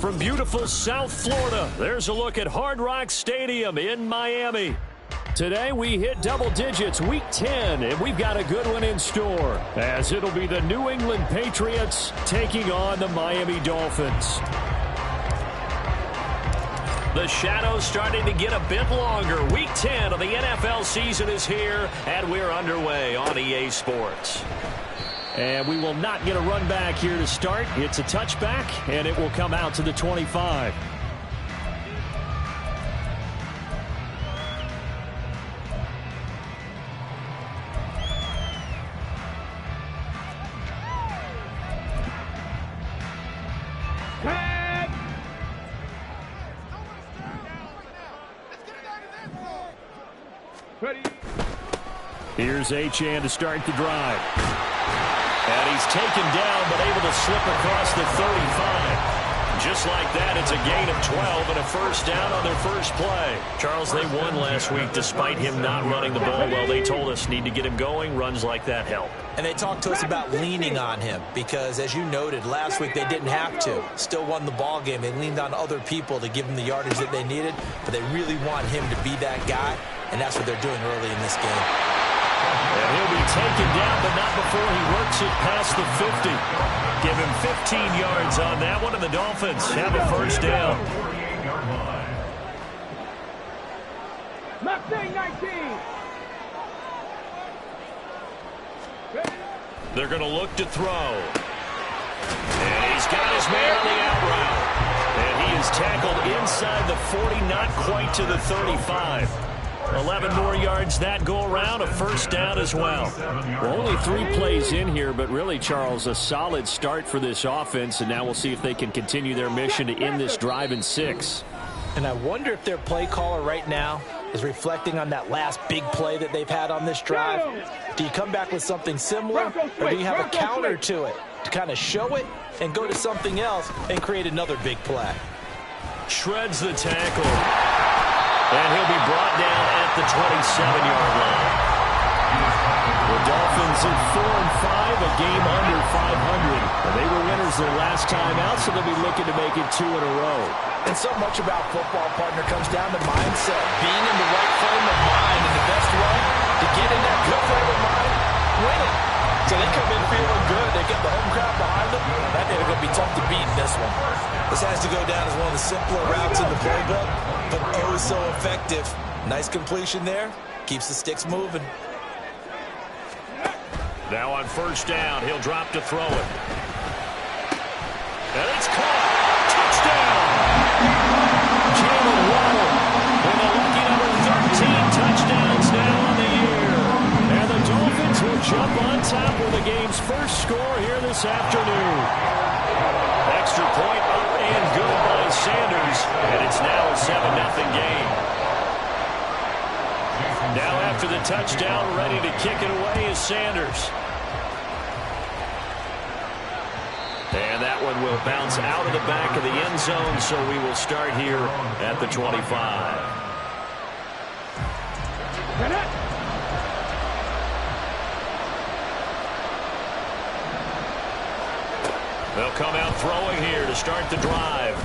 from beautiful South Florida, there's a look at Hard Rock Stadium in Miami. Today we hit double digits, week 10, and we've got a good one in store, as it'll be the New England Patriots taking on the Miami Dolphins. The shadow's starting to get a bit longer. Week 10 of the NFL season is here, and we're underway on EA Sports. And we will not get a run back here to start. It's a touchback, and it will come out to the 25. Here's Achane to start the drive. And he's taken down, but able to slip across the 35. Just like that, it's a gain of 12 and a first down on their first play. Charles, they won last week despite him not running the ball well. They told us need to get him going. Runs like that help. And they talked to us about leaning on him because, as you noted, last week they didn't have to. Still won the ball game. They leaned on other people to give them the yardage that they needed, but they really want him to be that guy, and that's what they're doing early in this game. And he'll be taken down, but not before he works it past the 50. Give him 15 yards on that one, and the Dolphins have a first down. They're going to look to throw. And he's got his man on the out route. And he is tackled inside the 40, not quite to the 35. 11 more yards that go around, a first down as well. Well, only 3 plays in here, but really, Charles, a solid start for this offense, and now we'll see if they can continue their mission to end this drive in 6. And I wonder if their play caller right now is reflecting on that last big play that they've had on this drive. Do you come back with something similar, or do you have a counter to it to kind of show it and go to something else and create another big play? Shreds the tackle. And he'll be brought down at the 27-yard line. The Dolphins at 4-5, a game under 500. They were winners their last time out, so they'll be looking to make it 2 in a row. And so much about football, partner, comes down to mindset. Being in the right frame of mind, and the best way to get in that good frame of mind, win it. So they come in feeling good. They get the home crowd behind them. I think they're going to be tough to beat in this one. This has to go down as one of the simpler routes in the playbook, but oh so effective. Nice completion there. Keeps the sticks moving. Now on first down, he'll drop to throw it. And it's caught. Touchdown! Jalen Waddle with a lucky number 13 touchdowns now on the year. And the Dolphins will jump on top with the game's first score here this afternoon. Extra point up and good by Sanders. And it's now a 7-0 game. Now after the touchdown, ready to kick it away is Sanders. And that one will bounce out of the back of the end zone, so we will start here at the 25. They'll come out throwing here to start the drive.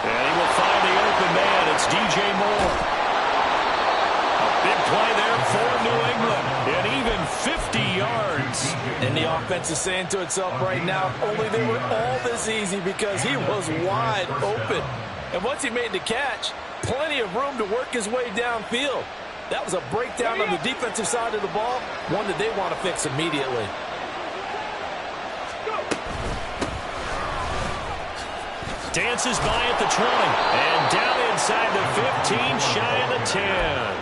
And he will find the open man. It's DJ Moore. Big play there for New England, and even 50 yards. And the offense is saying to itself right now, only they were all this easy because he was wide open. And once he made the catch, plenty of room to work his way downfield. That was a breakdown on the defensive side of the ball, one that they want to fix immediately. Dances by at the 20, and down inside the 15, shy of the 10.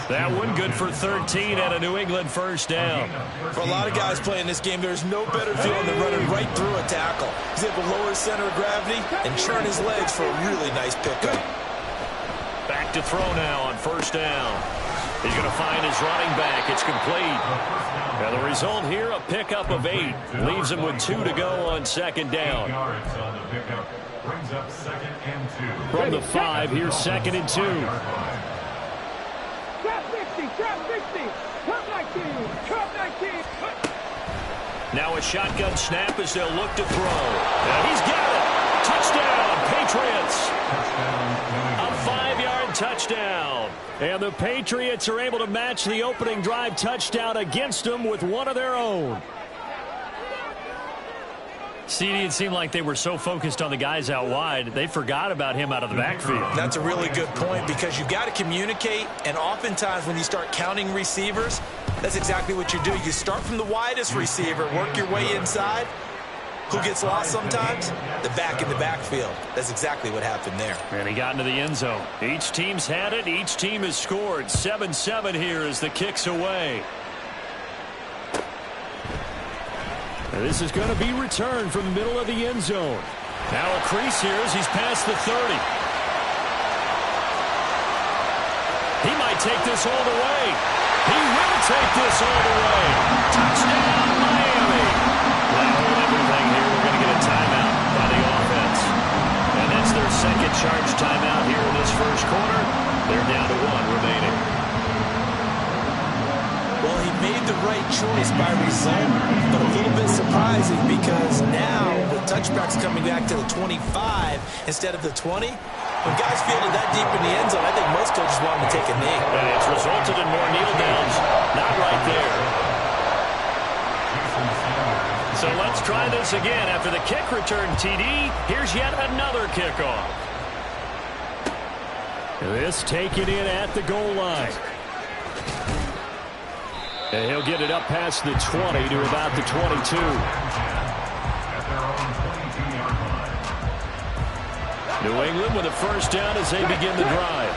That one good for 13 and a New England first down. For a lot of guys playing this game, there's no better feeling than running right through a tackle. He's able to lower his center of gravity and churn his legs for a really nice pickup. Back to throw now on first down. He's going to find his running back. It's complete. And the result here, a pickup of 8. Leaves him with 2 to go on second down. From the 5, here's 2nd and 2. Now a shotgun snap as they'll look to throw. And he's got it. Touchdown, Patriots. A 5-yard touchdown. And the Patriots are able to match the opening drive touchdown against them with one of their own. CD, it seemed like they were so focused on the guys out wide, they forgot about him out of the backfield. That's a really good point because you've got to communicate, and oftentimes when you start counting receivers, that's exactly what you do. You start from the widest receiver, work your way inside. Who gets lost sometimes? The back in the backfield. That's exactly what happened there. And he got into the end zone. Each team's had it. Each team has scored. 7-7 here as the kick's away. And this is going to be returned from the middle of the end zone. Now a crease here as he's past the 30. He might take this all the way. He will take this all the way. Touchdown, Miami. That whole everything here. We're going to get a timeout by the offense. And that's their second charge timeout here in this first quarter. They're down to 1 remaining. Well, he made the right choice by result, but a little bit surprising because now with touchbacks coming back to the 25 instead of the 20, when guys fielded that deep in the end zone, I think most coaches want him to take a knee. And it's resulted in more kneel downs. Not right there. So let's try this again. After the kick return TD, here's yet another kickoff. This taken in at the goal line. And he'll get it up past the 20 to about the 22. New England with a first down as they begin the drive.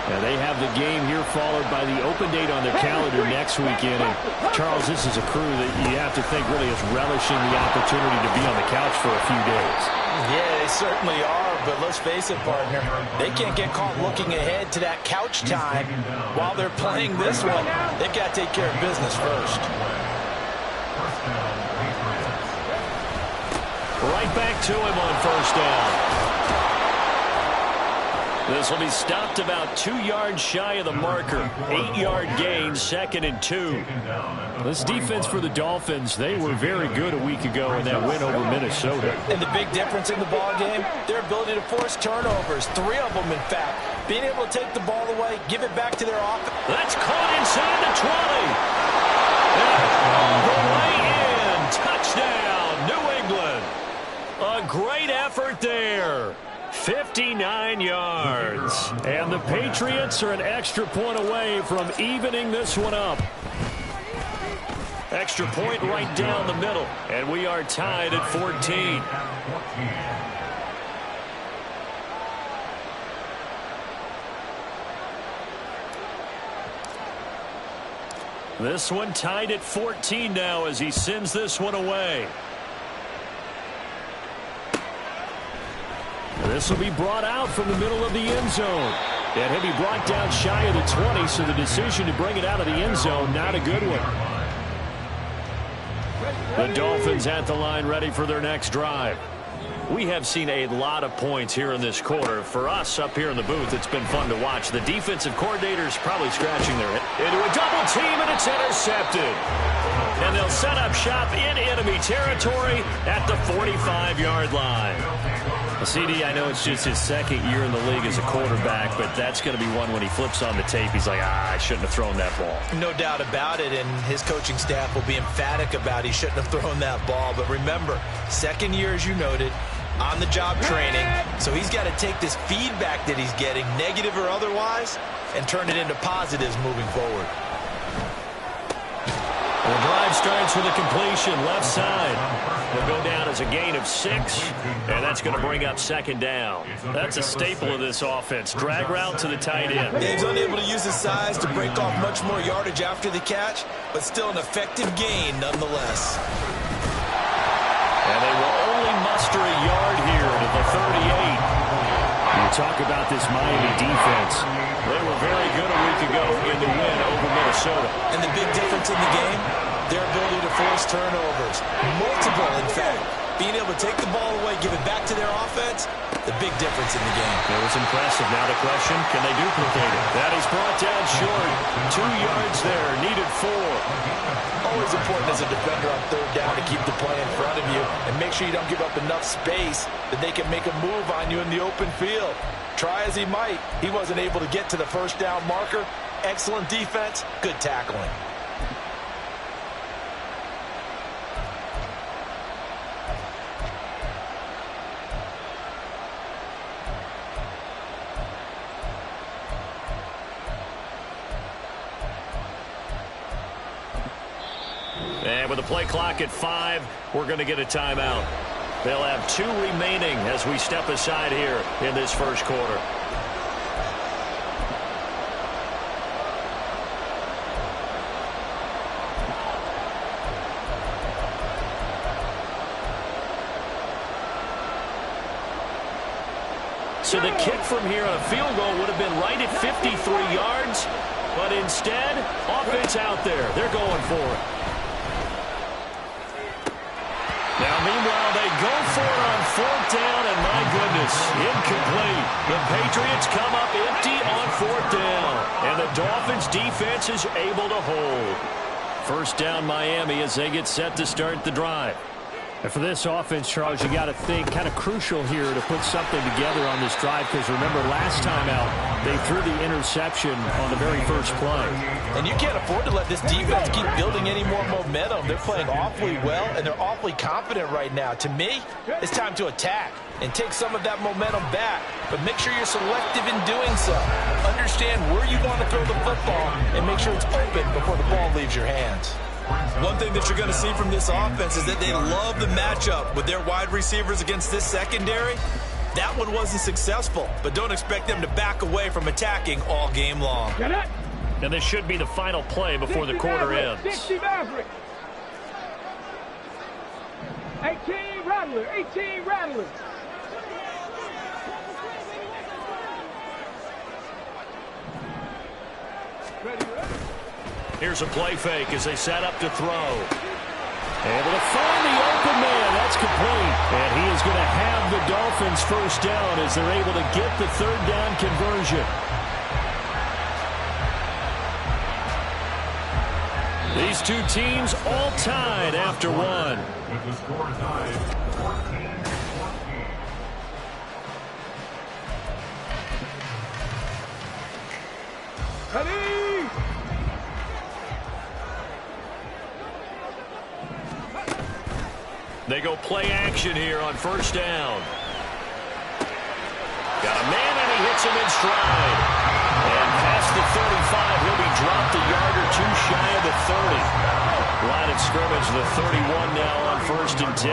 And they have the game here followed by the open date on their calendar next weekend. And Charles, this is a crew that you have to think really is relishing the opportunity to be on the couch for a few days. Yeah, they certainly are, but let's face it, partner. They can't get caught looking ahead to that couch time while they're playing this one. They've got to take care of business first. Right back to him on first down. This will be stopped about 2 yards shy of the marker. 8-yard gain, 2nd and 2. This defense for the Dolphins, they were very good a week ago in that win over Minnesota. And the big difference in the ball game, their ability to force turnovers. 3 of them, in fact. Being able to take the ball away, give it back to their offense. That's caught inside the 20. And all the way in. Touchdown, New England. A great effort there. 59 yards. And the Patriots are an extra point away from evening this one up. Extra point right down the middle. And we are tied at 14. This one tied at 14 now as he sends this one away. This will be brought out from the middle of the end zone. And he'll be brought down shy of the 20, so the decision to bring it out of the end zone, not a good one. The Dolphins at the line ready for their next drive. We have seen a lot of points here in this quarter. For us up here in the booth, it's been fun to watch. The defensive coordinators probably scratching their head. Into a double team, and it's intercepted. And they'll set up shop in enemy territory at the 45-yard line. CD, I know it's just his second year in the league as a quarterback, but that's going to be one when he flips on the tape. He's like, I shouldn't have thrown that ball. No doubt about it, and his coaching staff will be emphatic about he shouldn't have thrown that ball. But remember, second year, as you noted, on-the-job training, so he's got to take this feedback that he's getting, negative or otherwise, and turn it into positives moving forward. The drive starts with a completion, left side. Will go down as a gain of 6, and that's going to bring up second down. That's a staple of this offense. Drag route to the tight end. Dave's unable to use his size to break off much more yardage after the catch, but still an effective gain nonetheless. And they will only muster a yard here to the 38. You talk about this Miami defense. They were very good a week ago in the win over Minnesota. And the big difference in the game, their ability to force turnovers. Multiple, in fact. Being able to take the ball away, give it back to their offense, the big difference in the game. It was impressive. Now the question, can they duplicate it? That is brought down short. 2 yards there, needed 4. Always important as a defender on third down to keep the play in front of you and make sure you don't give up enough space that they can make a move on you in the open field. Try as he might, he wasn't able to get to the first down marker. Excellent defense, good tackling. And with the play clock at 5, we're going to get a timeout. They'll have 2 remaining as we step aside here in this first quarter. So the kick from here on a field goal would have been right at 53 yards, but instead, offense out there. They're going for it. Now, meanwhile, they go for it on 4th down, and my goodness, incomplete. The Patriots come up empty on 4th down, and the Dolphins' defense is able to hold. First down, Miami, as they get set to start the drive. And for this offense, Charles, you got to think kind of crucial here to put something together on this drive, because remember last time out they threw the interception on the very first play. And you can't afford to let this defense keep building any more momentum. They're playing awfully well, and they're awfully confident right now. To me, it's time to attack and take some of that momentum back, but make sure you're selective in doing so. Understand where you want to throw the football and make sure it's open before the ball leaves your hands. One thing that you're going to see from this offense is that they love the matchup with their wide receivers against this secondary. That one wasn't successful, but don't expect them to back away from attacking all game long. And this should be the final play before the quarter ends. 60 Maverick. 18 Rattler. 18 Rattler. Ready. Here's a play fake as they set up to throw. Able to find the open man. That's complete. And he is going to have the Dolphins first down as they're able to get the 3rd down conversion. These two teams all tied after one. With the score tied, 14-14. Ready. They go play action here on first down. Got a man, and he hits him in stride. And past the 35, he'll be dropped a yard or 2 shy of the 30. Line of scrimmage, the 31 now on 1st and 10.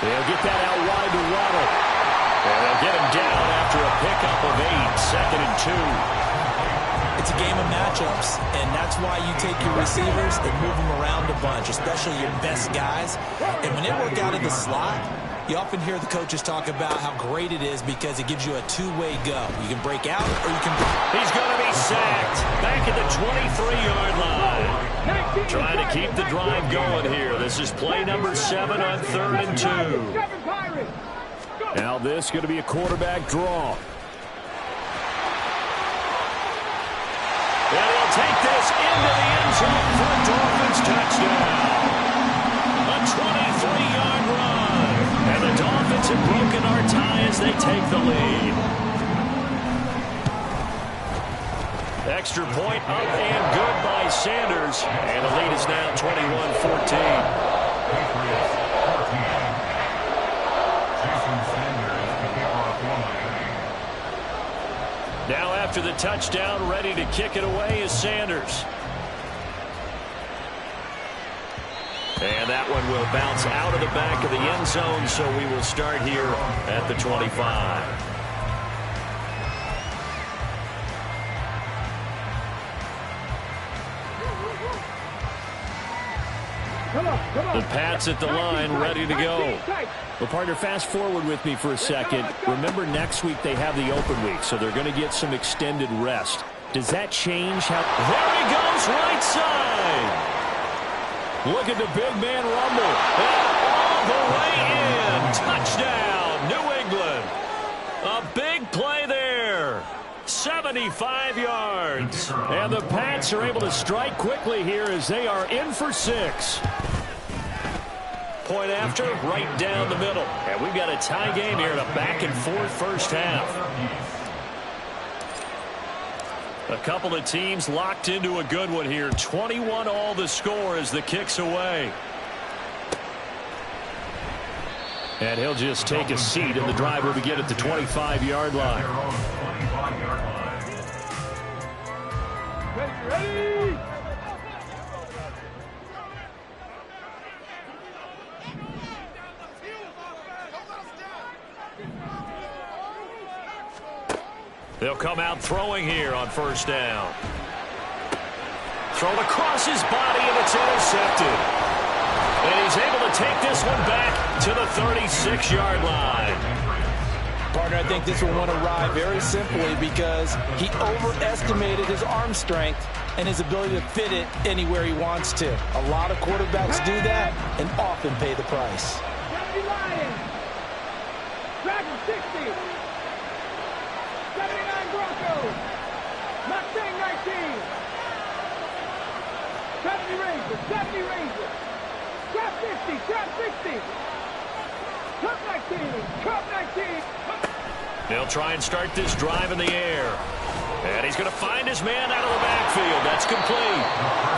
They'll get that out wide to Waddle. And they'll get him down after a pickup of 8, 2nd and 2. It's a game of matchups, and that's why you take your receivers and move them around a bunch, especially your best guys. And when they work out of the slot, you often hear the coaches talk about how great it is because it gives you a 2-way go. You can break out or you can break. He's going to be sacked back at the 23-yard line. Trying to keep the drive going here. This is play number 7 on 3rd and 2. Now this is going to be a quarterback draw. And he'll take this into the end zone for a Dolphins touchdown. A 23-yard run. And the Dolphins have broken our tie as they take the lead. Extra point up and good by Sanders. And the lead is now 21-14. Now after the touchdown, ready to kick it away is Sanders. And that one will bounce out of the back of the end zone, so we will start here at the 25. The Pats at the line, ready to go. Well, partner, fast forward with me for a second. Remember, next week they have the open week, so they're going to get some extended rest. Does that change how... There he goes, right side. Look at the big man rumble. And all the way in. Touchdown, New England. A big play there. 75 yards. And the Pats are able to strike quickly here as they are in for 6. Point after, right down the middle. And we've got a tie game here in a back-and-forth first half. A couple of teams locked into a good one here. 21 all the score as the kick's away. And he'll just take a seat, and the drive will begin at the 25-yard line. Ready? They'll come out throwing here on first down. Thrown across his body, and it's intercepted. And he's able to take this one back to the 36-yard line. Partner, I think this one went awry very simply because he overestimated his arm strength and his ability to fit it anywhere he wants to. A lot of quarterbacks do that and often pay the price. 70 Lions. Dragon 60. 79 Broncos. Mustang 19. 70 Rangers. 70 Rangers. Trap 50. Trap 60. Trap 19. Trap 19. They'll try and start this drive in the air. And he's going to find his man out of the backfield. That's complete.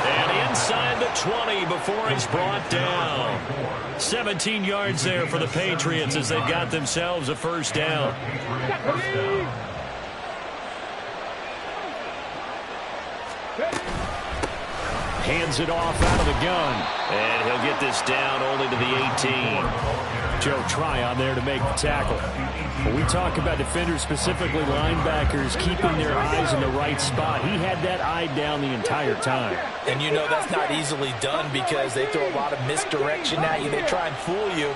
And inside the 20 before he's brought down. 17 yards there for the Patriots as they've got themselves a first down. Hands it off out of the gun. And he'll get this down only to the 18. Joe Tryon there to make the tackle. When we talk about defenders, specifically linebackers, keeping their eyes in the right spot, he had that eye down the entire time. And you know that's not easily done because they throw a lot of misdirection at you. They try and fool you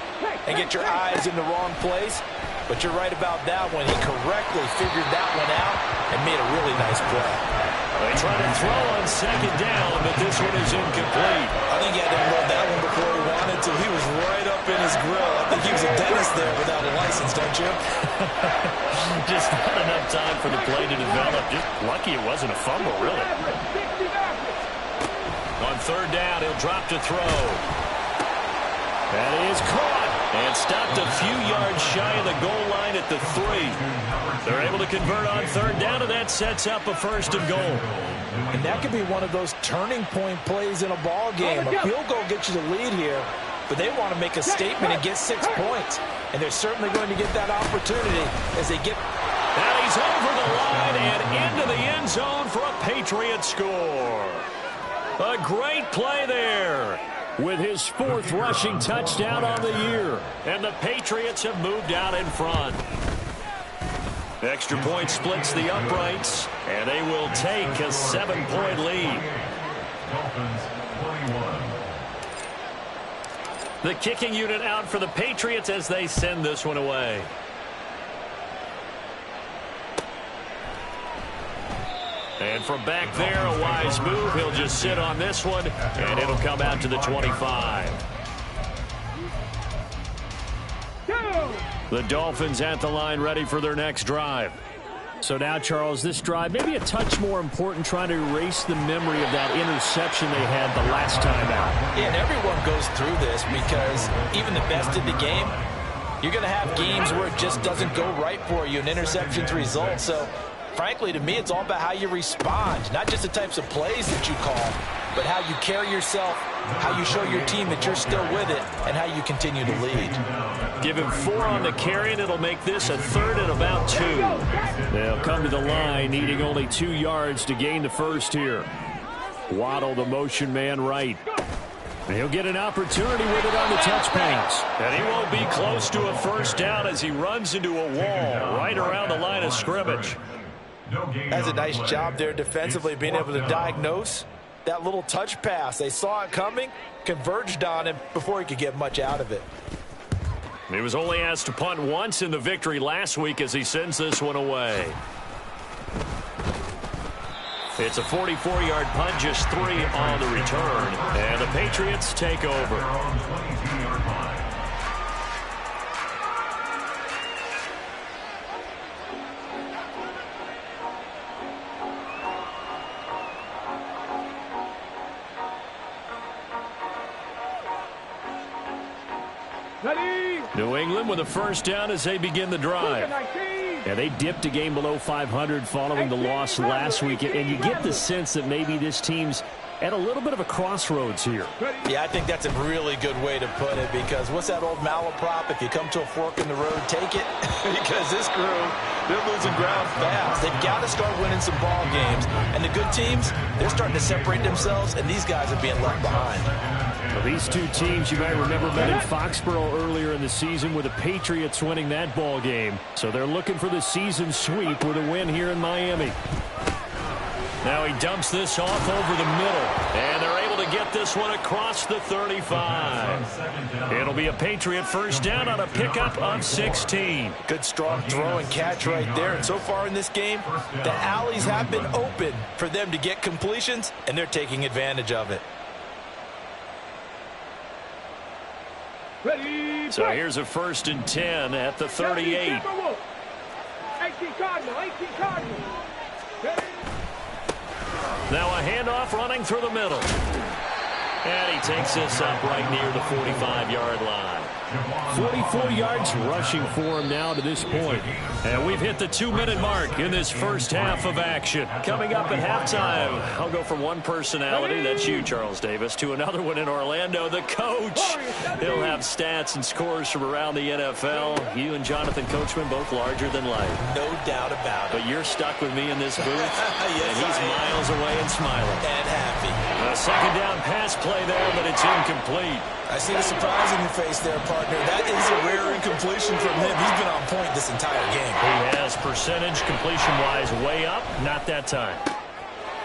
and get your eyes in the wrong place. But you're right about that one. He correctly figured that one out and made a really nice play. They try to throw on second down, but this one is incomplete. I think he had to unload that one before he wanted to. He was right up in his grill. I think he was a dentist there without a license, don't you? Just not enough time for the play to develop. Just lucky it wasn't a fumble, really. On third down, he'll drop to throw. That is caught and stopped a few yards shy of the goal line at the 3. They're able to convert on third down, and that sets up a first and goal. And that could be one of those turning point plays in a ball game. A field goal gets you the lead here, but they want to make a statement and get 6 points. And they're certainly going to get that opportunity as they get. And he's over the line and into the end zone for a Patriot score. A great play there, with his 4th rushing touchdown on the year. And the Patriots have moved out in front. Extra point splits the uprights, and they will take a 7-point lead. Dolphins 21. The kicking unit out for the Patriots as they send this one away. And from back there, a wise move. He'll just sit on this one, and it'll come out to the 25. The Dolphins at the line ready for their next drive. So now, Charles, this drive maybe a touch more important, trying to erase the memory of that interception they had the last time out. Yeah, and everyone goes through this because even the best in the game, you're going to have games where it just doesn't go right for you, and interceptions result. So, frankly, to me, it's all about how you respond, not just the types of plays that you call, but how you carry yourself, how you show your team that you're still with it, and how you continue to lead. Give him 4 on the carry, and it'll make this a 3rd and about 2. They'll come to the line, needing only 2 yards to gain the first here. Waddle, the motion man, right. And he'll get an opportunity with it on the touch pass. And he won't be close to a first down as he runs into a wall right around the line of scrimmage. That's a nice job there defensively, being able to diagnose that little touch pass. They saw it coming, converged on him before he could get much out of it. He was only asked to punt once in the victory last week as he sends this one away. It's a 44-yard punt, just 3 on the return. And the Patriots take over. Ready. New England with a first down as they begin the drive. Yeah, they dipped a game below 500 following the loss last week, and you get the sense that maybe this team's at a little bit of a crossroads here. Yeah, I think that's a really good way to put it, because what's that old malaprop? If you come to a fork in the road, take it. Because this crew, they're losing ground fast. They've got to start winning some ball games. And the good teams, they're starting to separate themselves, and these guys are being left behind. Well, these two teams, you might remember, met in Foxborough earlier in the season with the Patriots winning that ball game. So they're looking for the season sweep with a win here in Miami. Now he dumps this off over the middle, and they're able to get this one across the 35. It'll be a Patriot first down on a pickup of 16. Good strong throw and catch right there. And so far in this game, the alleys have been open for them to get completions, and they're taking advantage of it. Ready. So here's a 1st and 10 at the 38. 18 Cardinal. 18 Cardinal. Ready. Now a handoff running through the middle. And he takes this up right near the 45-yard line. 44 yards rushing for him now to this point. And we've hit the 2-minute mark in this first half of action. Coming up at halftime, I'll go from one personality, that's you, Charles Davis, to another one in Orlando, the coach. He'll have stats and scores from around the NFL. You and Jonathan Coachman both larger than life. No doubt about it. But you're stuck with me in this booth, Yes, and he's miles away and smiling. And happy. A second down pass play there, but it's incomplete. I see the surprise in your face there, partner. That is a rare incompletion from him. He's been on point this entire game. He has percentage completion-wise way up. Not that time.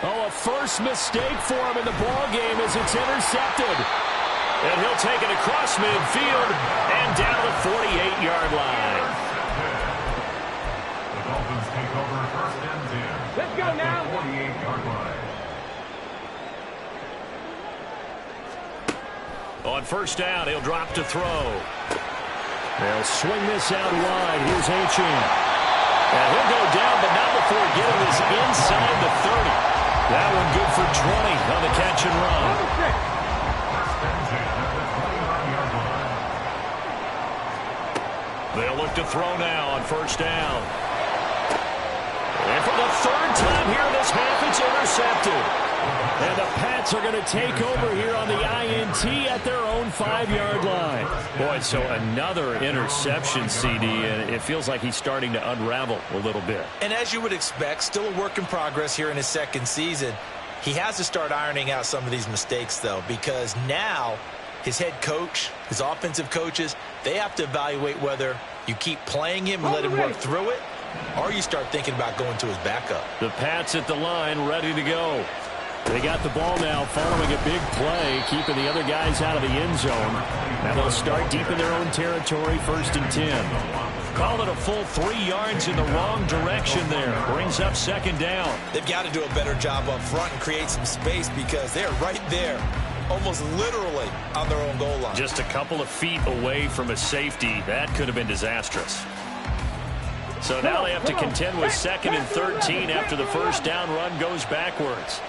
Oh, a first mistake for him in the ball game as it's intercepted. And he'll take it across midfield and down to the 48-yard line. The Dolphins take over 1st and 10. Let's go now. 48-yard line. On first down, he'll drop to throw. They'll swing this out wide. Here's Aching. And he'll go down, but not before getting this inside the 30. That one good for 20 on the catch and run. They'll look to throw now on first down. And for the 3rd time here in this half, it's intercepted. And the Pats are going to take over here on the INT at their own 5-yard line. Boy, so another interception, CD, and it feels like he's starting to unravel a little bit. And as you would expect, still a work in progress here in his 2nd season. He has to start ironing out some of these mistakes, though, because now his head coach, his offensive coaches, they have to evaluate whether you keep playing him and let him work through it, or you start thinking about going to his backup. The Pats at the line, ready to go. They got the ball now following a big play, keeping the other guys out of the end zone. Now they'll start deep in their own territory, 1st and 10. Call it a full 3 yards in the wrong direction there. Brings up 2nd down. They've got to do a better job up front and create some space, because they're right there, almost literally on their own goal line. Just a couple of feet away from a safety. That could have been disastrous. So now they have to contend with 2nd and 13 after the first down run goes backwards.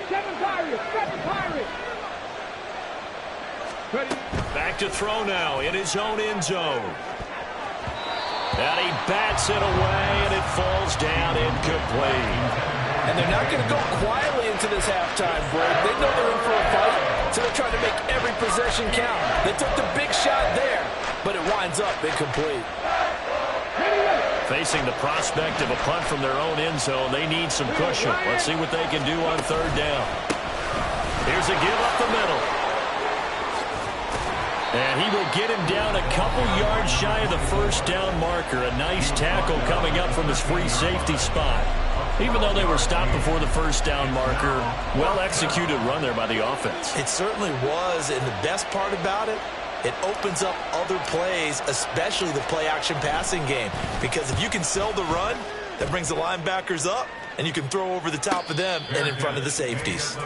7 Pirates. 7 Pirates. Ready. Back to throw now in his own end zone. And he bats it away, and it falls down incomplete. And they're not going to go quietly into this halftime break. They know they're in for a fight, so they're trying to make every possession count. They took the big shot there, but it winds up incomplete. Facing the prospect of a punt from their own end zone, they need some cushion. Let's see what they can do on 3rd down. Here's a give up the middle. And he will get him down a couple yards shy of the first down marker. A nice tackle coming up from his free safety spot. Even though they were stopped before the first down marker, well-executed run there by the offense. It certainly was, and the best part about it, it opens up other plays, especially the play-action passing game. Because if you can sell the run, that brings the linebackers up, and you can throw over the top of them and in front of the safeties.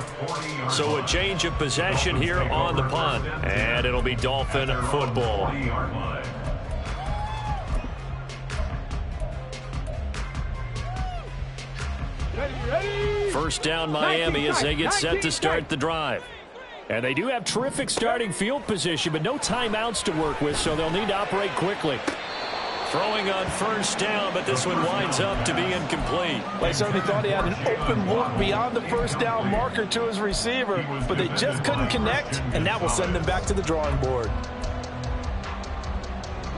So a change of possession here on the punt, and it'll be Dolphin football. Ready. First down Miami as they get set to start the drive. And they do have terrific starting field position, but no timeouts to work with, so they'll need to operate quickly. Throwing on first down, but this one winds up to be incomplete. They certainly thought he had an open look beyond the first down marker to his receiver, but they just couldn't connect, and that will send them back to the drawing board.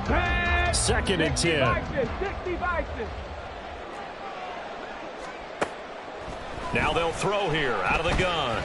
2nd and 10. 60 Vikings. Now they'll throw here out of the gun.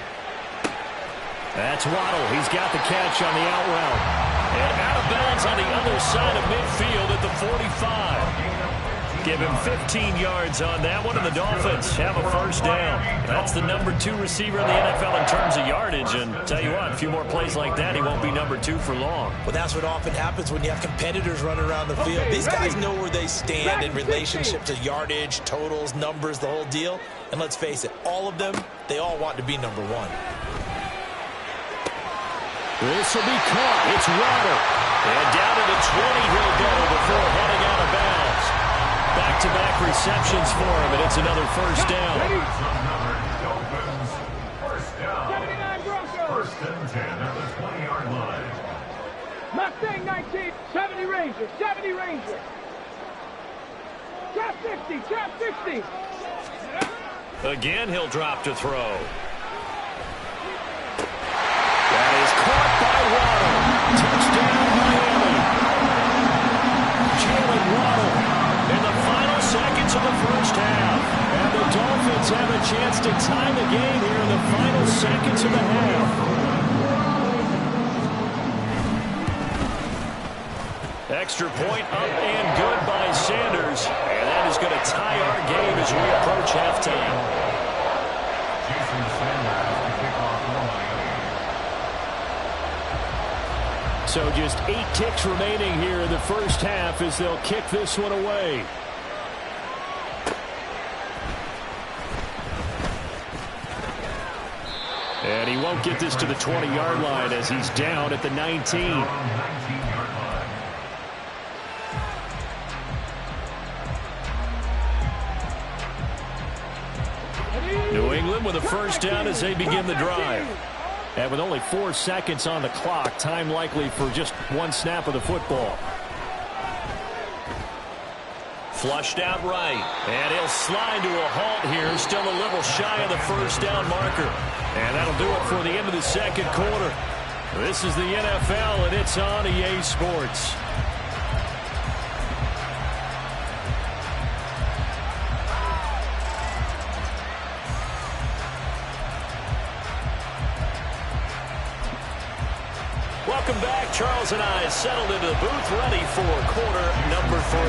That's Waddle. He's got the catch on the out route. And out of bounds on the other side of midfield at the 45. Give him 15 yards on that one, and the Dolphins have a first down. That's the number 2 receiver in the NFL in terms of yardage, and tell you what, a few more plays like that, he won't be number 2 for long. Well, that's what often happens when you have competitors running around the field. These guys know where they stand in relationship to yardage, totals, numbers, the whole deal. And let's face it, all of them, they all want to be number 1. This will be caught. It's Waddle. And down to the 20 he'll go before heading out of bounds. Back-to-back receptions for him, and it's another first down. Dolphins, first down. 79 Broncos. First and 10 at the 20-yard line. Mustang 19. 70 Rangers. 70 Rangers. Trap 50. Trap 50. Again, he'll drop to throw. That is caught by Waddle. Touchdown, Miami. Jalen Waddle in the final seconds of the first half. And the Dolphins have a chance to tie the game here in the final seconds of the half. Extra point up and good by Sanders. And that is going to tie our game as we approach halftime. Jason Sanders to kick off for Miami. So just 8 ticks remaining here in the first half as they'll kick this one away. And he won't get this to the 20-yard line as he's down at the 19. New England with a first down as they begin the drive. And with only 4 seconds on the clock, time likely for just 1 snap of the football. Flushed out right. And he'll slide to a halt here. Still a little shy of the first down marker. And that'll do it for the end of the second quarter. This is the NFL, and it's on EA Sports. Welcome back. Charles and I settled into the booth, ready for quarter number 3.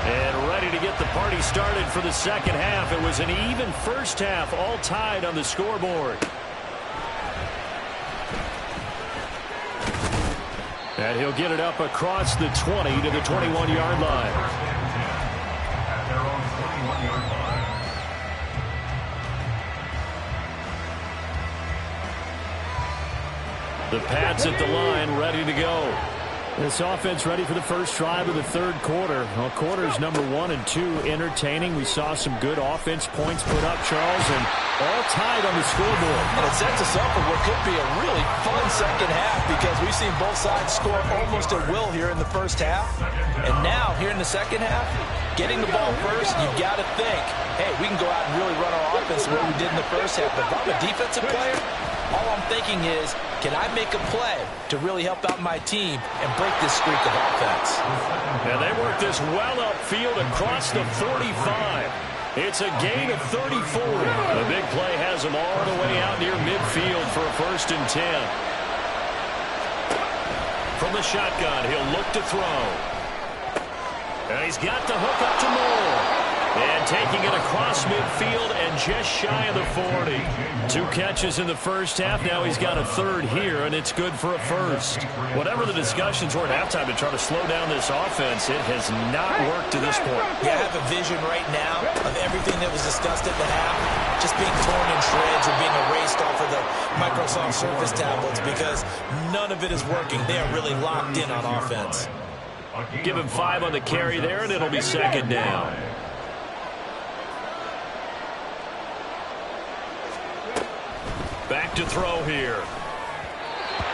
And ready to get the party started for the second half. It was an even first half, all tied on the scoreboard. And he'll get it up across the 20 to the 21-yard line. At their own 21-yard line. The Pats at the line, ready to go. This offense ready for the first drive of the third quarter. Well, quarters number 1 and 2 entertaining. We saw some good offense points put up, Charles, and all tied on the scoreboard. And it sets us up for what could be a really fun second half because we've seen both sides score almost at will here in the first half. And now, here in the second half, getting the ball first, you've got to think, hey, we can go out and really run our offense the way we did in the first half. But if I'm a defensive player, all I'm thinking is, can I make a play to really help out my team and break this streak of offense? And they work this well upfield across the 45. It's a gain of 34. The big play has them all the way out near midfield for a first and 10. From the shotgun, he'll look to throw. And he's got the hook up to Moore. And taking it across midfield and just shy of the 40. 2 catches in the first half. Now he's got a third here, and it's good for a first. Whatever the discussions were at halftime to try to slow down this offense, it has not worked to this point. Yeah, I have a vision right now of everything that was discussed at the half just being torn in shreds or being erased off of the Microsoft Surface tablets because none of it is working. They are really locked in on offense. Give him 5 on the carry there, and it'll be second down. Back to throw here.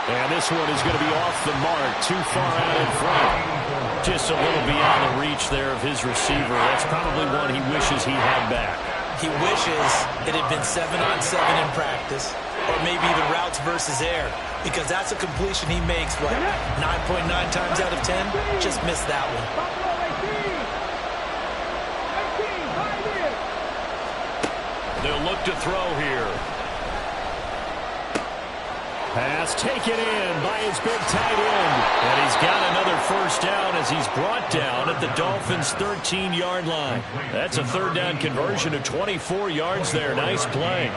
And this one is going to be off the mark, too far out in front. Just a little beyond the reach there of his receiver. That's probably one he wishes he had back. He wishes it had been 7-on-7 in practice, or maybe even routes versus air, because that's a completion he makes, what, 9.9 times out of 10? Just missed that one. They'll look to throw here. Pass taken in by his big tight end. And he's got another first down as he's brought down at the Dolphins' 13-yard line. That's a third down conversion of 24 yards there. Nice play.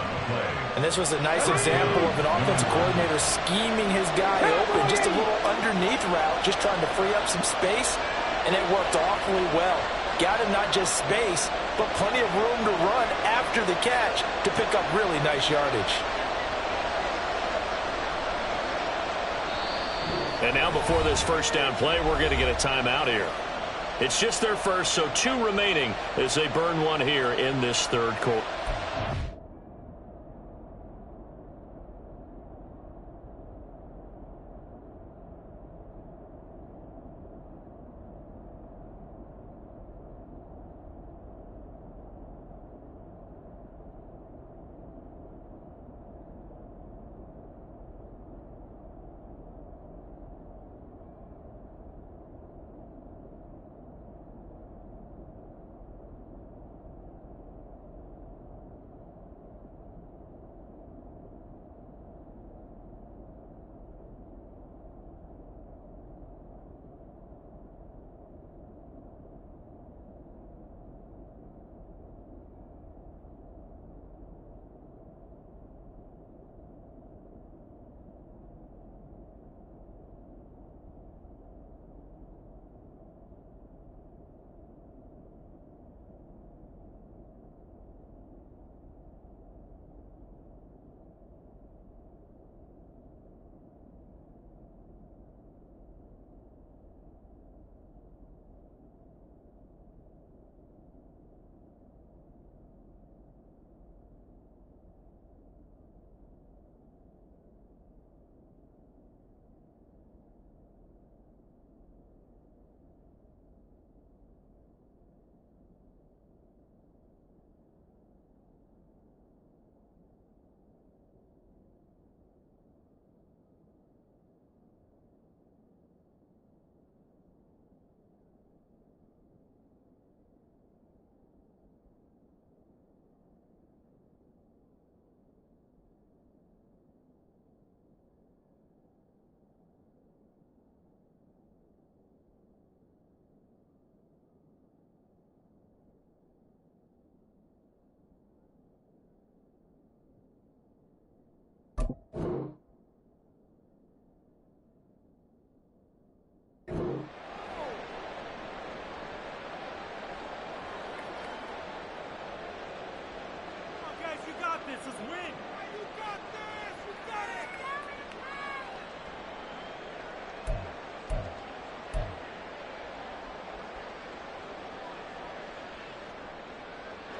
And this was a nice example of an offensive coordinator scheming his guy open. Just a little underneath route, just trying to free up some space. And it worked awfully well. Got him not just space, but plenty of room to run after the catch to pick up really nice yardage. And now before this first down play, we're going to get a timeout here. It's just their first, so 2 remaining as they burn one here in this third quarter.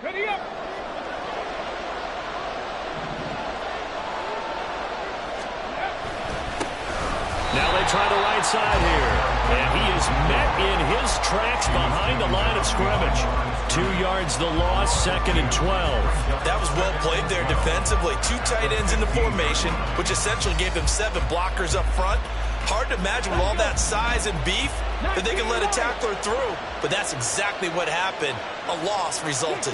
Ready up. Now they try the right side here. And he is met in his tracks behind the line of scrimmage. 2 yards the loss, 2nd and 12. That was well played there defensively. 2 tight ends in the formation, which essentially gave them 7 blockers up front. Hard to imagine with all that size and beef that they can let a tackler through. But that's exactly what happened. A loss resulted.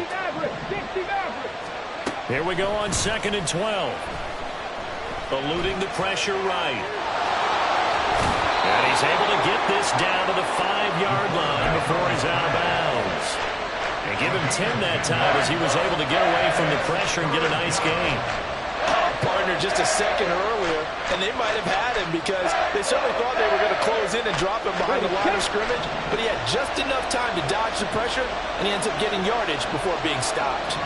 Here we go on 2nd and 12. Eluding the pressure right. And he's able to get this down to the 5-yard line before he's out of bounds. And give him 10 that time as he was able to get away from the pressure and get a nice gain. Partner just a second earlier, and they might have had him because they certainly thought they were going to close in and drop him behind the line of scrimmage, but he had just enough time to dodge the pressure, and he ends up getting yardage before being stopped.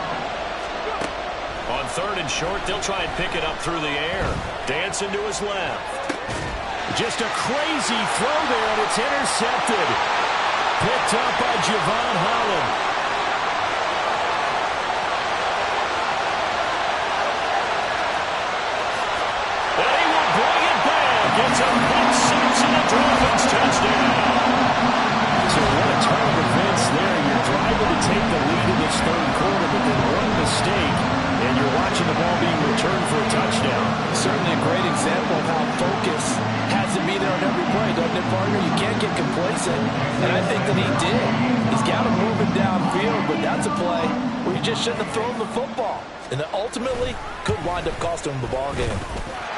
On 3rd and short, they'll try and pick it up through the air. Dancing to his left. Just a crazy throw there, and it's intercepted. Picked up by Javon Holland. And he will bring it back. It's a pick six and a Dolphins touchdown. So what a turn of events there. You're driving to take the lead in this third quarter, but then one mistake, and you're watching the ball being returned for a touchdown. Certainly a great example of how focus has to be there on every play, doesn't it, partner? You can't get complacent, and I think that he did. He's got him moving downfield, but that's a play where you just shouldn't have thrown the football, and it ultimately could wind up costing him the ball game.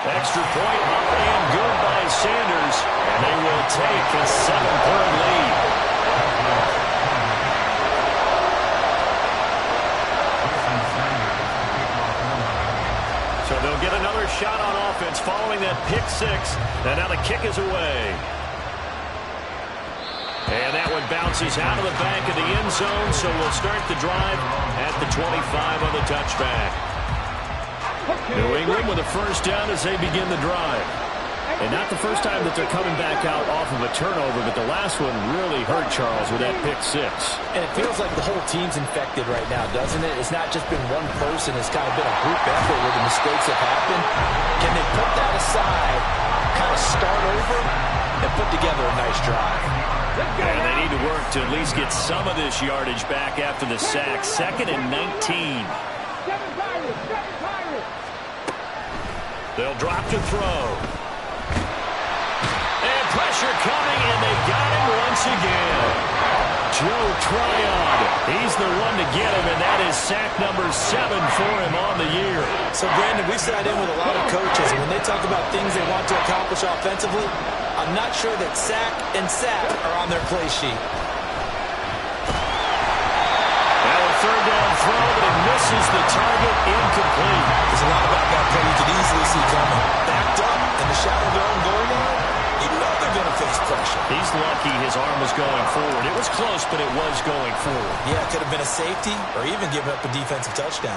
Extra point up and good by Sanders, and they will take a 7-point lead. So they'll get another shot on offense following that pick six. And now the kick is away. And that one bounces out of the back of the end zone. So we'll start the drive at the 25 on the touchback. New England with a first down as they begin the drive. And not the first time that they're coming back out off of a turnover, but the last one really hurt Charles with that pick six. And it feels like the whole team's infected right now, doesn't it? It's not just been one person. It's kind of been a group effort where the mistakes have happened. Can they put that aside, kind of start over, and put together a nice drive? And they need to work to at least get some of this yardage back after the sack. 2nd and 19. They'll drop to throw. And pressure coming, and they got him once again. Joe Tryon, he's the one to get him, and that is sack number 7 for him on the year. So, Brandon, we sat in with a lot of coaches, and when they talk about things they want to accomplish offensively, I'm not sure that sack and sack are on their play sheet. Now a third down throw, but it misses the target, incomplete. There's a lot about that play you could easily see coming. Backed up in the shadow of their own goal line, you know they're going to face pressure. He's lucky his arm was going forward. It was close, but it was going forward. Yeah, it could have been a safety or even given up a defensive touchdown.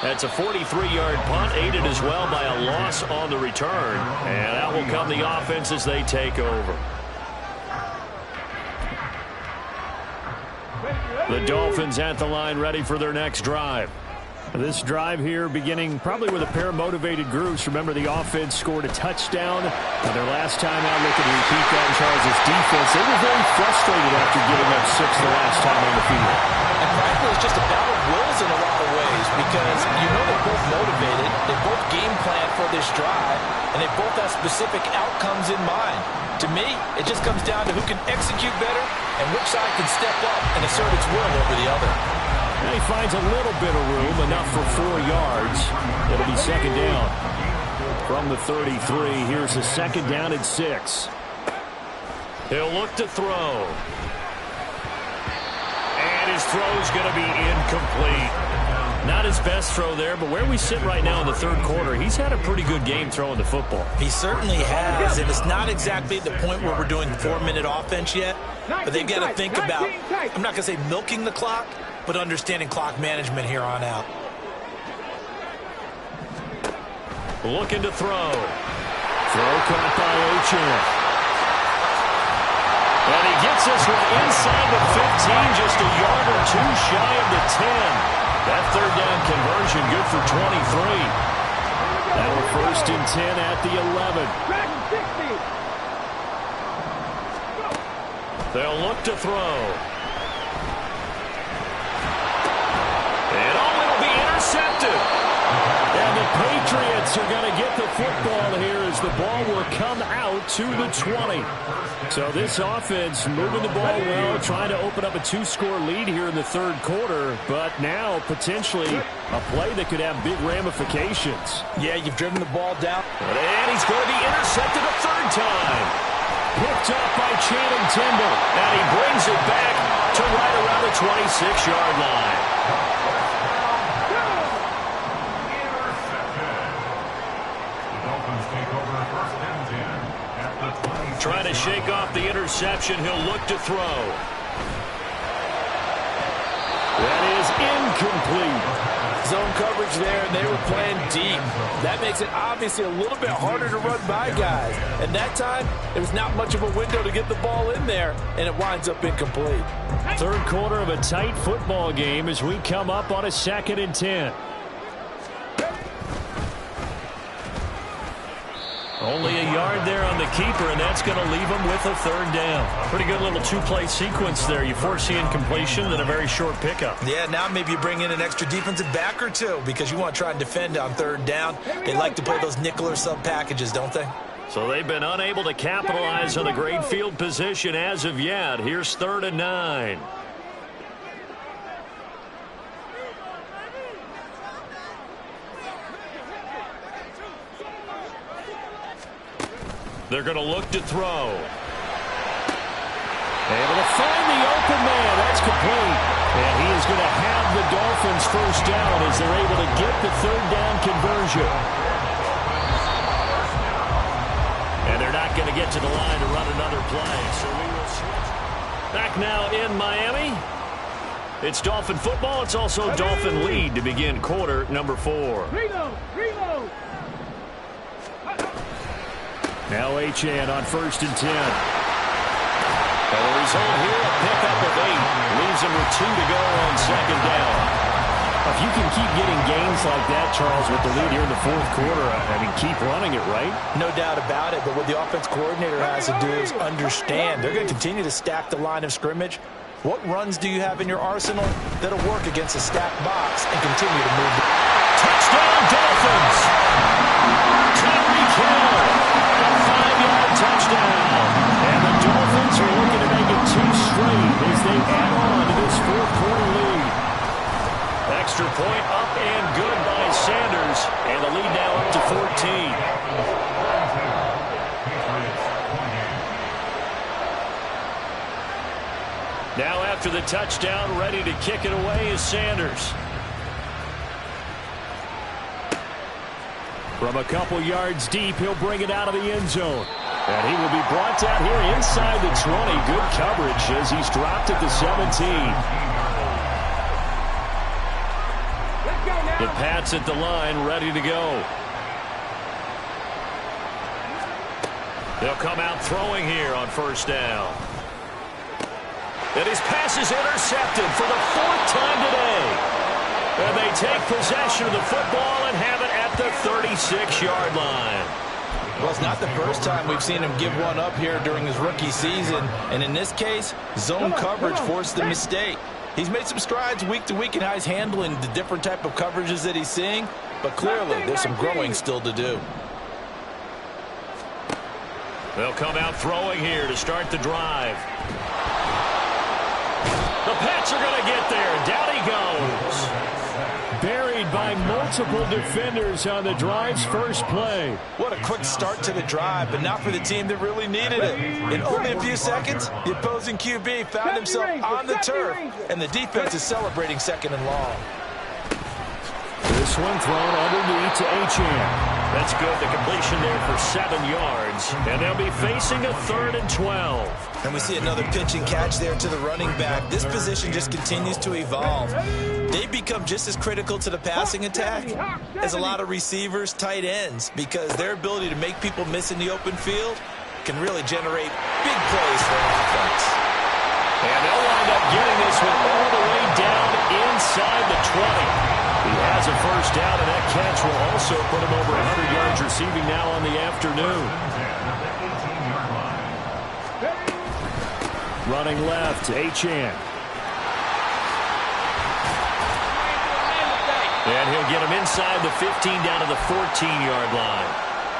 That's a 43-yard punt, aided as well by a loss on the return. And that will come the offense as they take over. The Dolphins at the line, ready for their next drive. This drive here beginning probably with a pair of motivated groups. Remember, the offense scored a touchdown. Their last time out, looking to repeat that in Charles' defense. They were very frustrated after giving up 6 the last time on the field. And frankly, it's just a battle of wills in a lot of ways because you know they're both motivated. They both game plan for this drive, and they both have specific outcomes in mind. To me, it just comes down to who can execute better and which side can step up and assert its will over the other. And he finds a little bit of room, enough for 4 yards. It'll be second down. From the 33, here's a second down and 6. He'll look to throw. And his throw's going to be incomplete. Not his best throw there, but where we sit right now in the third quarter, he's had a pretty good game throwing the football. He certainly has, and it's not exactly the point where we're doing 4-minute offense yet, but they've got to think about, I'm not going to say milking the clock, but understanding clock management here on out. Looking to throw. Throw caught by Ochan. And he gets this one inside the 15, just a yard or two shy of the 10. That third down conversion good for 23. Now we're first and 10 at the 11. They'll look to throw. And it'll be intercepted. And the Patriots are going to get the football here as the ball will come out to the 20. So this offense moving the ball well, trying to open up a 2-score lead here in the third quarter, but now potentially a play that could have big ramifications. Yeah, you've driven the ball down. And he's going to be intercepted a third time. Picked up by Channing Tindall, and he brings it back to right around the 26-yard line. Trying to shake off the interception. He'll look to throw. That is incomplete. Zone coverage there, and they were playing deep. That makes it obviously a little bit harder to run by guys. And that time, there was not much of a window to get the ball in there, and it winds up incomplete. Third quarter of a tight football game as we come up on a 2nd and 10. Only a yard there on the keeper, and that's going to leave him with a 3rd down. Pretty good little 2-play sequence there. You force the incompletion, then a very short pickup. Yeah, now maybe you bring in an extra defensive back or two because you want to try and defend on 3rd down. They like to play those nickel or sub packages, don't they? So they've been unable to capitalize on the great field position as of yet. Here's 3rd and 9. They're going to look to throw. Able to find the open man. That's complete. And he is going to have the Dolphins 1st down as they're able to get the 3rd down conversion. And they're not going to get to the line to run another play. So we will switch. Back now in Miami. It's Dolphin football. It's also Dolphin lead to begin quarter number 4. Reload. Now Achane on 1st and 10. And the result here, a pickup of 8. Leaves him with 2 to go on 2nd down. If you can keep getting gains like that, Charles, with the lead here in the 4th quarter, I mean, keep running it, right? No doubt about it, but what the offense coordinator has to do is understand. They're going to continue to stack the line of scrimmage. What runs do you have in your arsenal that'll work against a stacked box and continue to move? Touchdown, Dolphins! Tyreek Hill! A 5-yard touchdown. And the Dolphins are looking to make it 2 straight as they add on to this 4th quarter lead. Extra point up and good by Sanders. And the lead now up to 14. Now after the touchdown, ready to kick it away is Sanders. From a couple yards deep, he'll bring it out of the end zone. And he will be brought down here inside the 20. Good coverage as he's dropped at the 17. The Pats at the line, ready to go. They'll come out throwing here on 1st down. And his pass is intercepted for the 4th time today. And they take possession of the football and have it at the 36-yard line. Well, it's not the first time we've seen him give one up here during his rookie season. And in this case, zone coverage forced the mistake. He's made some strides week to week in how he's handling the different type of coverages that he's seeing. But clearly, there's some growing still to do. They'll come out throwing here to start the drive. The Pats are going to get there. Down he goes. Buried by multiple defenders on the drive's first play. What a quick start to the drive, but not for the team that really needed it. In only a few seconds, the opposing QB found himself on the turf, and the defense is celebrating 2nd and long. This one thrown underneath to Achane. That's good. The completion there for 7 yards. And they'll be facing a 3rd and 12. And we see another pitch and catch there to the running back. This position just continues to evolve. They become just as critical to the passing attack as a lot of receivers, tight ends, because their ability to make people miss in the open field can really generate big plays for an offense. And they'll wind up getting this one all the way down inside the 20. He has a 1st down, and that catch will also put him over 100 yards receiving now on the afternoon. Running left, Achane. And he'll get him inside the 15 down to the 14-yard line.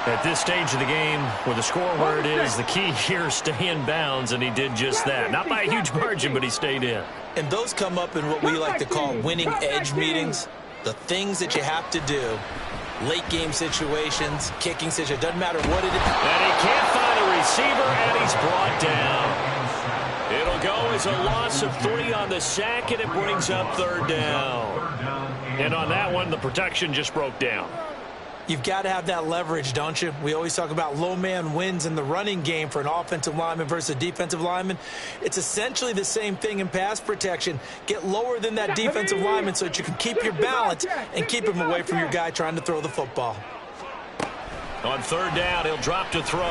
At this stage of the game, with the score where it is, the key here is stay in bounds, and he did just that. Not by a huge margin, but he stayed in. And those come up in what we like to call winning edge meetings. The things that you have to do, late game situations, kicking situations, doesn't matter what it is. And he can't find a receiver, and he's brought down. It'll go as a loss of 3 on the sack, and it brings up 3rd down. And on that one, the protection just broke down. You've got to have that leverage, don't you? We always talk about low man wins in the running game for an offensive lineman versus a defensive lineman. It's essentially the same thing in pass protection. Get lower than that defensive lineman so that you can keep your balance and keep him away from your guy trying to throw the football. On third down, he'll drop to throw.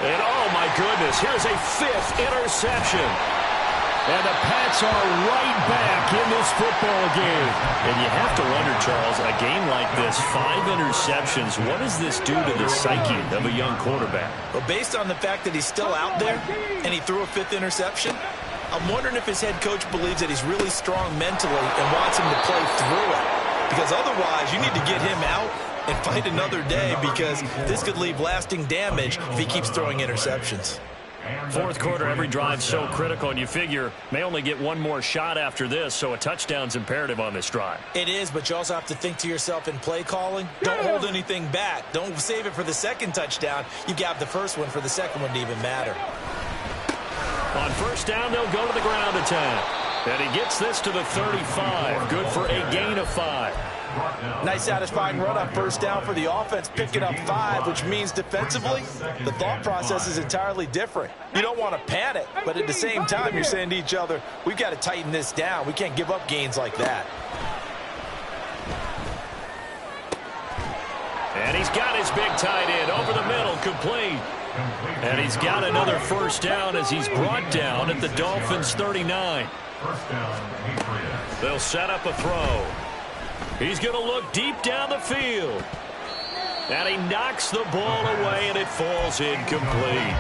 And oh my goodness, here's a 5th interception. And the Pats are right back in this football game. And you have to wonder, Charles, a game like this, 5 interceptions, what does this do to the psyche of a young quarterback? Well, based on the fact that he's still out there and he threw a 5th interception, I'm wondering if his head coach believes that he's really strong mentally and wants him to play through it. Because otherwise, you need to get him out and fight another day, because this could leave lasting damage if he keeps throwing interceptions. Fourth quarter, every drive so critical, and you figure may only get one more shot after this, so a touchdown's imperative on this drive. It is, but you also have to think to yourself in play calling, don't hold anything back. Don't save it for the second touchdown. You got the first one for the second one to even matter. On first down, they'll go to the ground attack. And he gets this to the 35. Good for a gain of 5. Nice satisfying run on first down for the offense, picking up 5, which means defensively, the thought process is entirely different. You don't want to panic, but at the same time, you're saying to each other, we've got to tighten this down. We can't give up gains like that. And he's got his big tight end over the middle, complete. And he's got another first down as he's brought down at the Dolphins' 39. They'll set up a throw. He's going to look deep down the field. And he knocks the ball away, and it falls incomplete.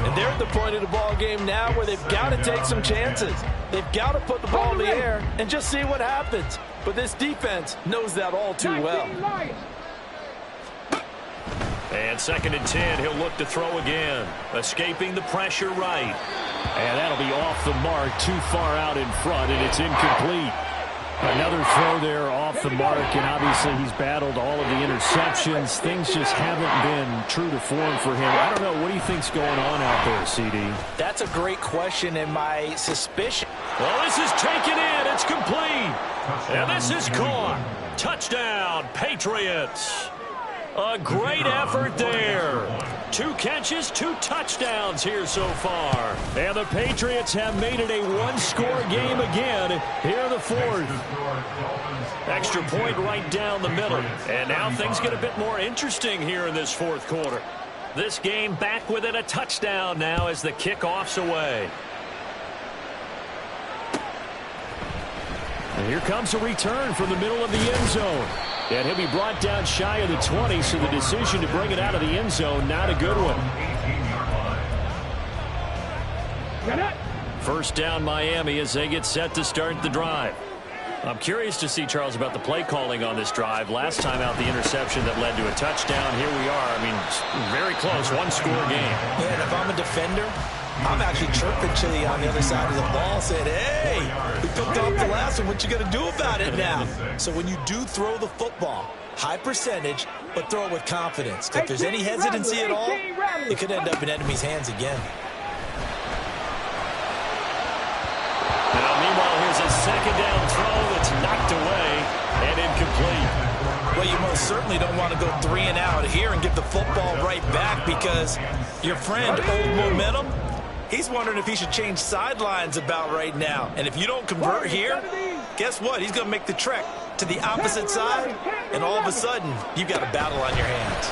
And they're at the point of the ball game now where they've got to take some chances. They've got to put the ball in the air and just see what happens. But this defense knows that all too well. And 2nd and 10, he'll look to throw again. Escaping the pressure right. And that'll be off the mark, too far out in front, and it's incomplete. Another throw there off the mark, and obviously he's battled all of the interceptions. Things just haven't been true to form for him. I don't know. What do you think's going on out there, CD? That's a great question, and my suspicion. Well, this is taken in. It's complete. And this is caught. Touchdown, Patriots. A great effort there. 2 catches, 2 touchdowns here so far. And the Patriots have made it a one-score game again here in the 4th. Extra point right down the middle. And now things get a bit more interesting here in this 4th quarter. This game back within a touchdown now as the kickoff's away. And here comes a return from the middle of the end zone. And he'll be brought down shy of the 20, so the decision to bring it out of the end zone, not a good one. First down Miami as they get set to start the drive. I'm curious to see, Charles, about the play calling on this drive. Last time out, the interception that led to a touchdown. Here we are. I mean, very close, one-score game. Yeah, and if I'm a defender, I'm actually chirping Chili on the other side of the ball, saying, hey, we picked off the last one. What you going to do about it now? So when you do throw the football, high percentage, but throw it with confidence. If there's any hesitancy at all, it could end up in enemy's hands again. Now, meanwhile, here's a 2nd down throw that's knocked away and incomplete. Well, you most certainly don't want to go 3 and out here and give the football right back, because your friend, Old Momentum, he's wondering if he should change sidelines about right now. And if you don't convert here, guess what? He's going to make the trek to the opposite side, and all of a sudden, you've got a battle on your hands.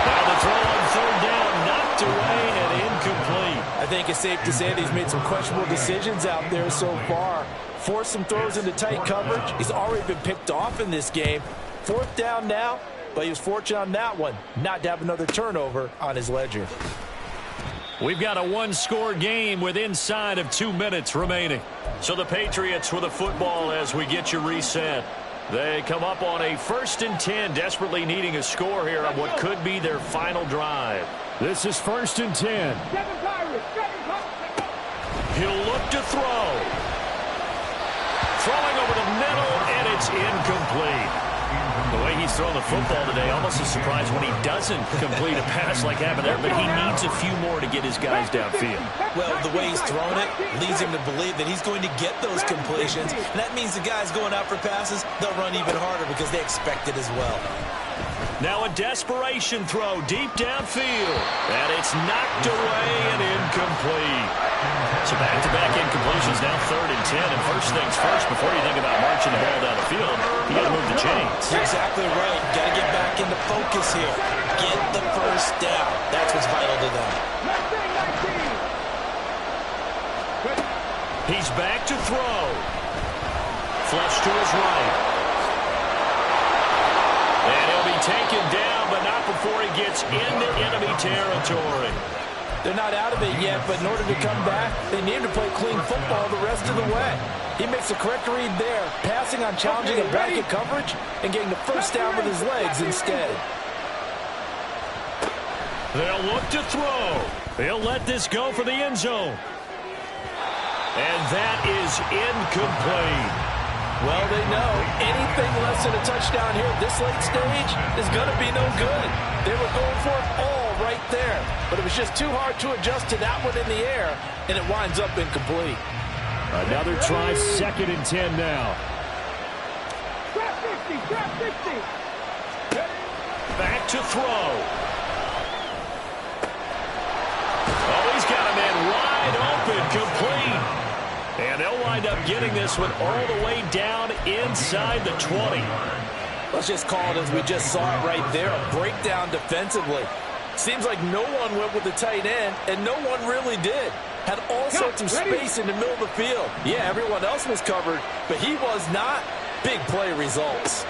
Now the throw on 3rd down, knocked away and incomplete. I think it's safe to say that he's made some questionable decisions out there so far. Forced some throws into tight coverage. He's already been picked off in this game. 4th down now, but he was fortunate on that one not to have another turnover on his ledger. We've got a one-score game with inside of 2 minutes remaining. So the Patriots with the football as we get you reset. They come up on a 1st and 10, desperately needing a score here on what could be their final drive. This is 1st and 10. He'll look to throw. Throwing over the middle, and it's incomplete. The way he he's throwing the football today. Almost a surprise when he doesn't complete a pass like happened there, but he needs a few more to get his guys downfield. Well, the way he's thrown it leads him to believe that he's going to get those completions, and that means the guys going out for passes, they'll run even harder because they expect it as well. Now a desperation throw deep downfield. And it's knocked away and incomplete. So back-to-back incompletions, now 3rd and 10. And first things first, before you think about marching the ball down the field, you got to move the chains. You're exactly right. Got to get back into focus here. Get the first down. That's what's vital to them. He's back to throw. Flush to his right. And he'll be taken down, but not before he gets into enemy territory. They're not out of it yet, but in order to come back, they need to play clean football the rest of the way. He makes a correct read there, passing on challenging a bracket coverage and getting the first down with his legs instead. They'll look to throw. He'll let this go for the end zone. And that is incomplete. Well, they know anything less than a touchdown here at this late stage is going to be no good. They were going for it all right there, but it was just too hard to adjust to that one in the air, and it winds up incomplete. Another try, 2nd and 10 now. Trap 50, trap 50. Back to throw. Oh, he's got a man wide open, complete. And they'll wind up getting this one all the way down inside the 20. Let's just call it as we just saw it right there, a breakdown defensively. Seems like no one went with the tight end, and no one really did. Had all sorts of space in the middle of the field. Yeah, everyone else was covered, but he was not. Big play results.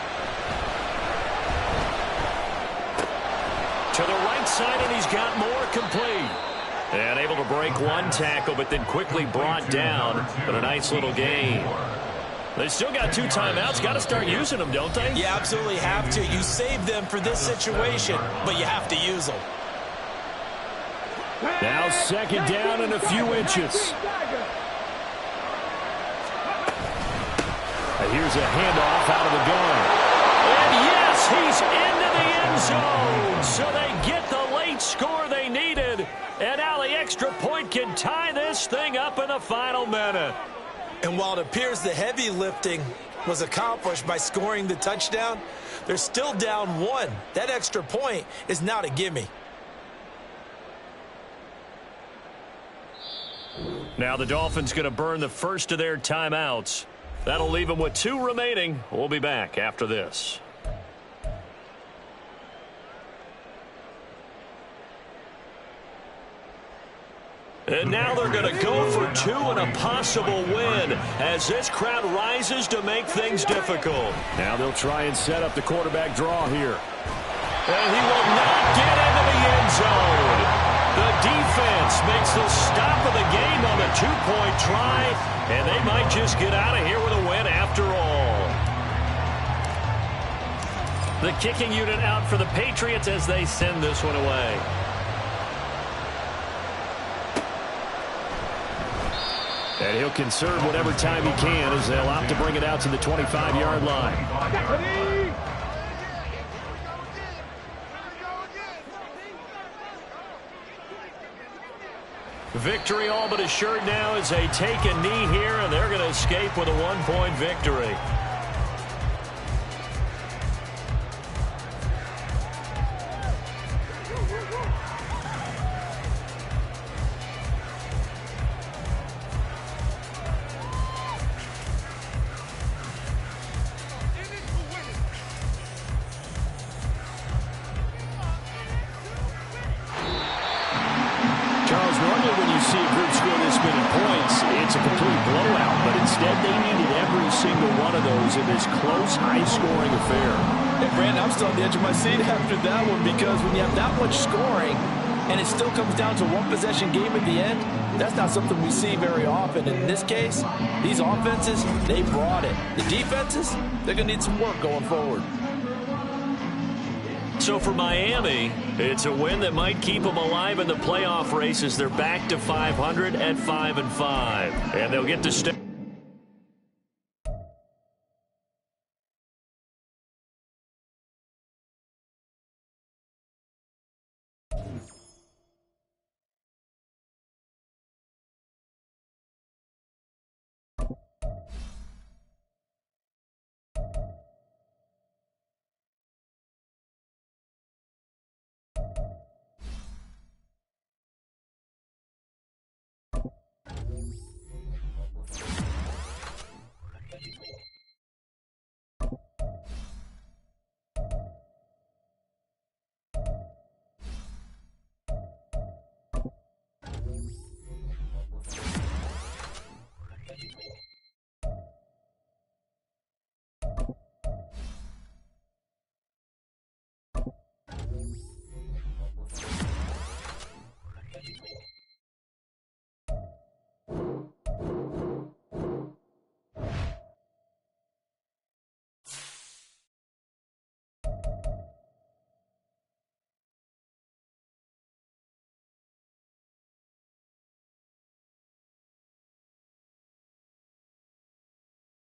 To the right side, and he's got more, complete. And able to break one tackle, but then quickly brought down. But a nice little gain. They still got 2 timeouts. Got to start using them, don't they? You absolutely have to. You save them for this situation, but you have to use them. Now 2nd down and a few inches. Here's a handoff out of the gun. And yes, he's into the end zone. So they get the late score they needed. And now the extra point can tie this thing up in the final minute. And while it appears the heavy lifting was accomplished by scoring the touchdown, they're still down 1. That extra point is not a gimme. Now the Dolphins going to burn the first of their timeouts. That'll leave them with 2 remaining. We'll be back after this. And now they're going to go for 2 and a possible win as this crowd rises to make things difficult. Now they'll try and set up the quarterback draw here. And he will not get into the end zone. The defense makes the stop of the game on the 2-point try, and they might just get out of here with a win after all. The kicking unit out for the Patriots as they send this one away. And he'll conserve whatever time he can as they'll opt to bring it out to the 25-yard line. Victory all but assured now as they take a knee here, and they're going to escape with a 1-point victory. It's a complete blowout, but instead they needed every single one of those in this close, high-scoring affair. Hey, Brandon, I'm still on the edge of my seat after that one because when you have that much scoring and it still comes down to 1-possession game at the end, that's not something we see very often. And in this case, these offenses, they brought it. The defenses, they're going to need some work going forward. So for Miami, it's a win that might keep them alive in the playoff race as they're back to 500 at 5-5. And they'll get to stay.